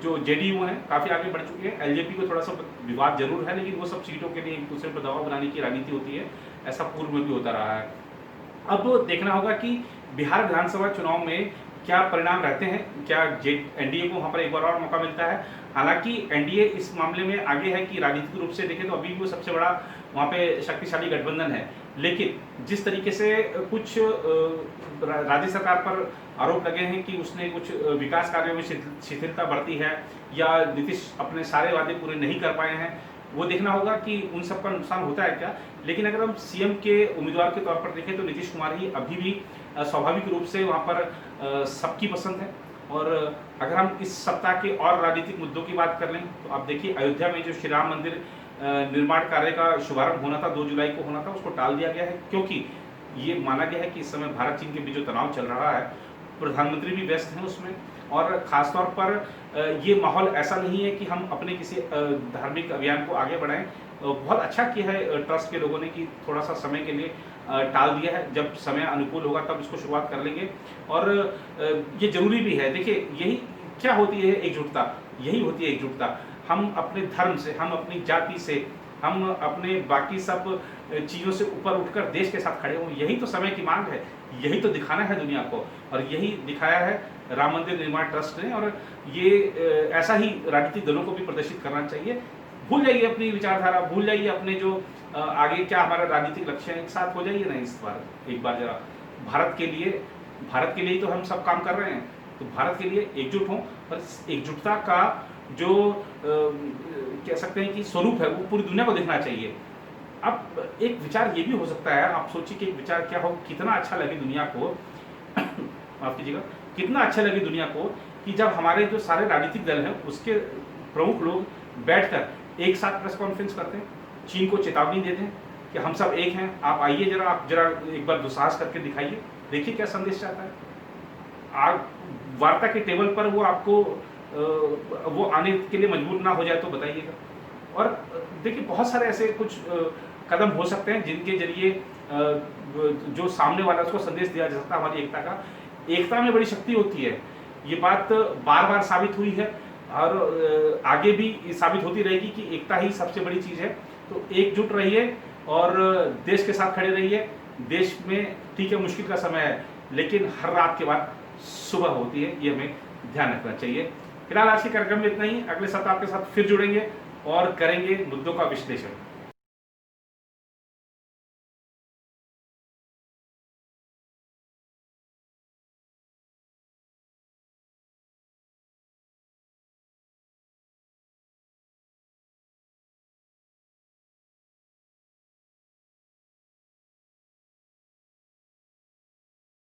जो जेडीयू हैं काफ़ी आगे बढ़ चुके हैं। एलजेपी को थोड़ा सा विवाद जरूर है, लेकिन वो सब सीटों के लिए एक दूसरे पर दबाव बनाने की राजनीति होती है, ऐसा पूर्व में भी होता रहा है। अब देखना होगा कि बिहार विधानसभा चुनाव में क्या परिणाम रहते हैं, क्या एनडीए को वहाँ पर एक बार और मौका मिलता है। हालांकि एनडीए इस मामले में आगे है कि राजनीतिक रूप से देखें तो अभी भी वो सबसे बड़ा वहाँ पे शक्तिशाली गठबंधन है, लेकिन जिस तरीके से कुछ राज्य सरकार पर आरोप लगे हैं कि उसने कुछ विकास कार्यों में शिथिलता बरती है या नीतीश अपने सारे वादे पूरे नहीं कर पाए हैं, वो देखना होगा कि उन सब का नुकसान होता है क्या। लेकिन अगर हम सीएम के उम्मीदवार के तौर पर देखें तो नीतीश कुमार ही अभी भी स्वाभाविक रूप से वहाँ पर सबकी पसंद है, और अगर हम इस सप्ताह के और राजनीतिक मुद्दों की बात कर लें तो आप देखिए, अयोध्या में जो श्री राम मंदिर निर्माण कार्य का शुभारंभ होना था, 2 जुलाई को होना था, उसको टाल दिया गया है, क्योंकि ये माना गया है कि इस समय भारत चीन के बीच जो तनाव चल रहा है, प्रधानमंत्री भी व्यस्त हैं उसमें, और खासतौर पर ये माहौल ऐसा नहीं है कि हम अपने किसी धार्मिक अभियान को आगे बढ़ाएं। बहुत अच्छा किया है ट्रस्ट के लोगों ने कि थोड़ा सा समय के लिए टाल दिया है, जब समय अनुकूल होगा तब इसको शुरुआत कर लेंगे, और ये जरूरी भी है। देखिए, यही क्या होती है एकजुटता, यही होती है एकजुटता। हम अपने धर्म से, हम अपनी जाति से, हम अपने बाकी सब चीज़ों से ऊपर उठकर देश के साथ खड़े हों, यही तो समय की मांग है, यही तो दिखाना है दुनिया को, और यही दिखाया है राम मंदिर निर्माण ट्रस्ट ने, और ये ऐसा ही राजनीतिक दलों को भी प्रदर्शित करना चाहिए। भूल जाइए अपनी विचारधारा, भूल जाइए अपने जो आगे क्या हमारा राजनीतिक लक्ष्य है, एक साथ हो जाइए ना इस बार, एक बार जरा भारत के लिए ही तो हम सब काम कर रहे हैं, तो भारत के लिए एकजुट हों, और एकजुटता का जो कह सकते हैं कि स्वरूप है वो पूरी दुनिया को दिखना चाहिए। अब एक विचार ये भी हो सकता है, आप सोचिए कि एक विचार क्या हो, कितना अच्छा लगे दुनिया को माफ कीजिएगा, कितना अच्छा लगे दुनिया को कि जब हमारे जो सारे राजनीतिक दल हैं उसके प्रमुख लोग बैठकर एक साथ प्रेस कॉन्फ्रेंस करते हैं, चीन को चेतावनी दे दें कि हम सब एक हैं, आप आइए जरा, आप जरा एक बार दुस्साहस करके दिखाइए, देखिए क्या संदेश चाहता है। आप वार्ता के टेबल पर वो आपको वो आने के लिए मजबूर ना हो जाए तो बताइएगा। और देखिए, बहुत सारे ऐसे कुछ कदम हो सकते हैं जिनके जरिए जो सामने वाला उसको संदेश दिया जा सकता है हमारी एकता का। एकता में बड़ी शक्ति होती है, ये बात बार बार साबित हुई है, और आगे भी साबित होती रहेगी कि एकता ही सबसे बड़ी चीज़ है। तो एकजुट रहिए और देश के साथ खड़े रहिए। देश में ठीक है, मुश्किल का समय है, लेकिन हर रात के बाद सुबह होती है, ये हमें ध्यान रखना चाहिए। फिलहाल आज के कार्यक्रम में इतना ही। अगले सप्ताह आपके साथ फिर जुड़ेंगे और करेंगे मुद्दों का विश्लेषण।